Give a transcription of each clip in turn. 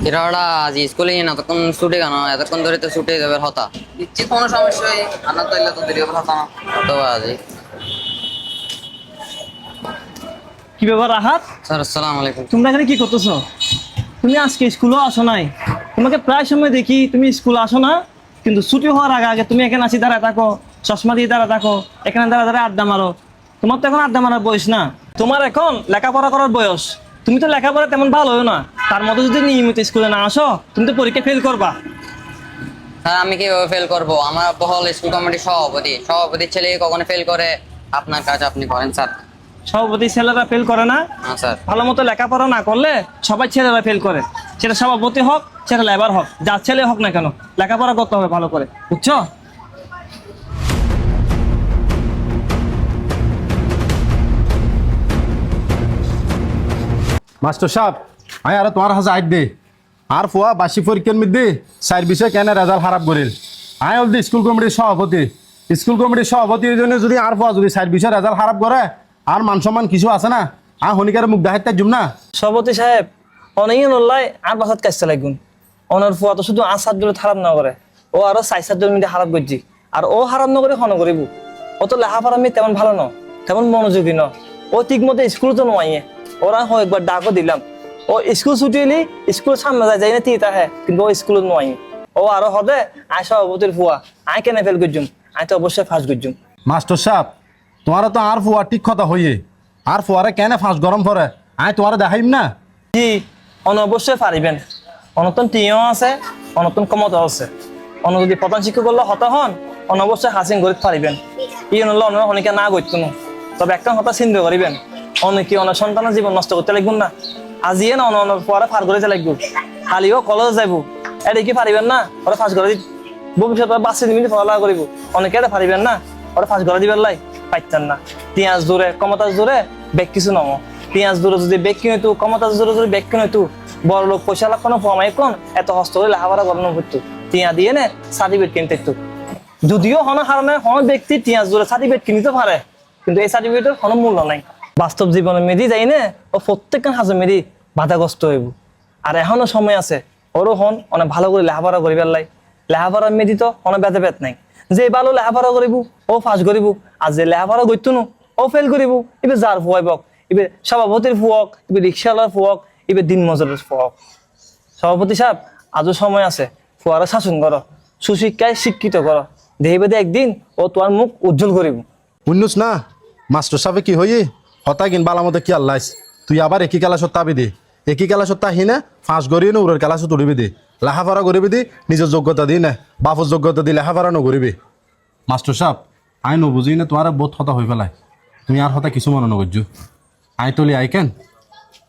এরা আজ স্কুলে না এতক্ষণ ছুটে কেন এতক্ষণ ধরে তো ছুটে যাবে হতা দিচ্ছি কোনো সমস্যাই আনা তাইলে তো দেরি হবে না। অথবা আজ কি ব্যাপার রাহাত? স্যার আসসালামু আলাইকুম। তোমরা এখানে কি করতেছো? তুমি আজকে স্কুলেও আসো নাই। তোমাকে প্রায় সময় দেখি তুমি স্কুল আসো না, কিন্তু ছুটি হওয়ার আগে আগে তুমি এখানে আসি দাঁড়ায় থাকো, চশমা দিয়ে দাঁড়ায় থাকো, এখানে দাঁড়া দাঁড়ায় আড্ডা মারো। তোমার তো এখন আড্ডা মারার বয়স না, তোমার এখন লেখাপড়া করার বয়স। তুমি তো লেখাপড়া তেমন ভালো হয় না, তার মধ্যে যদি নিয়মিত স্কুলে না আসো তুমি তো পরীক্ষা ফেল করবা। স্যার আমি কিভাবে ফেল করব? আমার আব্বা হল স্কুল কমিটির সভাপতির ছেলে কখনো ফেল করে? আপনার কাজ আপনি করেন স্যার। সভাপতি ছেলেরা ফেল করে না? হ্যাঁ স্যার। ভালো মতো লেখাপড়া না করলে সবাই ছেলেরা ফেল করে, সেটা সভাপতি হোক সেটা লেবার হোক, যার ছেলে হোক না কেন, লেখাপড়া করতে হবে ভালো করে, বুঝছো? মাস্টার সাহেব আমি আর তোমার হাজা আইড দে আর ফুয়া বাসি পরীক্ষার মধ্যে চার বিষয় কেন রেজাল্ট খারাপ করিল। আমি বলতে স্কুল কমিটির সভাপতি জন্য যদি আর ফুয়া যদি চার বিষয় রেজাল্ট খারাপ করে আর মান সম্মান কিছু আছে না, আর হনিকার মুখ দেখাইতে জুম না। সভাপতি সাহেব অনেক নল্লাই আর বাসাত কাজটা লাগুন, ওনার ফুয়া তো শুধু আসার জন্য খারাপ না করে, ও আরো সাইসার জন্য মিলে খারাপ করছি, আর ও খারাপ না করে হন করিব। ও তো লেখাপড়া আমি তেমন ভালো ন, তেমন মনোযোগী ন, ও ঠিক মতো স্কুল তো নয়। ওরা হয় একবার ডাকও দিলাম, ও স্কুল ছুটি এলি স্কুল সামনে যায় না তিতা হ্যাঁ, কিন্তু ও স্কুল নয়। ও আরো হদে আয় সভাপতির ফুয়া, আয় কেন ফেল করছুম, আয় তো অবশ্যই ফার্স্ট করছুম। মাস্টার সাহেব তোমার তো আর ফুয়া ঠিক কথা হইয়ে, আর ফুয়ারে কেন ফাঁস গরম পরে আমি তোমার দেখাইম না। জি অন অবশ্যই পারিবেন, অনতন টিও আছে, অনতন ক্ষমতা আছে। অন যদি প্রধান শিক্ষক হলে হতা হন, অন অবশ্যই হাসিং গরিব পারিবেন। ই নলে অন্য অনেকে না করতো না, তবে একটা হতা চিন্তা করিবেন, অনেকে অনেক সন্তানের জীবন নষ্ট করতে লাগবেন না। আজিয়ে না অন পরে ফার করে লাগবে, খালিও কলেজ যাইব, এটা কি পারিবেন না? ওরা ফাঁস করে ভবিষ্যতে বাচ্চা নিমিতে পড়ালেখা করিব, অনেকে এটা পারিবেন না, ওরা ফাঁস করে দিবার লাই পাইতেন না। পেঁয়াজ দূরে ক্ষমতা জোরে বেগ কিছু নম, পেঁয়াজ দূরে যদি বেগ কিনতো, ক্ষমতা জোরে যদি বেগ কিনতো, বড় লোক পয়সা লাখ কোনো ফমাই কোন এত হস্ত করে লেখাপড়া করানো হতো, টিয়া দিয়ে নে সার্টিফিকেট কিনতে হতো। যদিও হন হারণে হন ব্যক্তি পেঁয়াজ দূরে সার্টিফিকেট কিনতে পারে, কিন্তু এই সার্টিফিকেটের কোনো মূল্য নাই। বাস্তব জীবনে মেধি যাই না, ও প্রত্যেকটা হাজে মেধি বাধাগ্রস্ত হইব। আর এখনো সময় আছে, ওরও হন অনেক ভালো করে লেখাপড়া করিবার লাই। লেখাপড়ার মেধি তো অনেক বেতে বেত নাই, যে ভালো লেখাপড়া করিব ও ফাঁস করিব, আর যে লেখাপড়া করতো না ও ফেল করিব। এবার যার ফুয়াইবক, এবার সভাপতির ফুয়ক, এবার রিক্সাওয়ালার ফুয়ক, এবার দিন মজুরের ফুয়ক। সভাপতি সাহেব আজও সময় আছে, ফুয়ারা শাসন করো, সুশিক্ষায় শিক্ষিত করো, দেহে বেদে একদিন ও তোমার মুখ উজ্জ্বল করিব। শুনুস না মাস্টার সাহেব কি হইয়ে হতা কিন বালা মতো কি আল্লাহ, তুই আবার একই কেলা সত্তা আবি দে, একই কেলা সত্তা হিনে ফাঁস গড়িয়ে না উড়ের কেলা সত উড়িবি দে, লেখাপড়া করিবি দি নিজের যোগ্যতা দি না, বাপর যোগ্যতা দি লেখাপড়া নকরিবি। মাস্টার সাহেব আই নবুঝি না তোমার বহুত হতা হয়ে পেলায়, তুমি আর হতা কিছু মনে নকরজু। আই তলি আই কেন।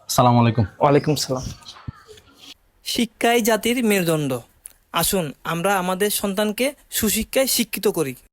আসসালামু আলাইকুম। ওয়ালাইকুম সালাম। শিক্ষাই জাতির মেরুদণ্ড। আসুন আমরা আমাদের সন্তানকে সুশিক্ষায় শিক্ষিত করি।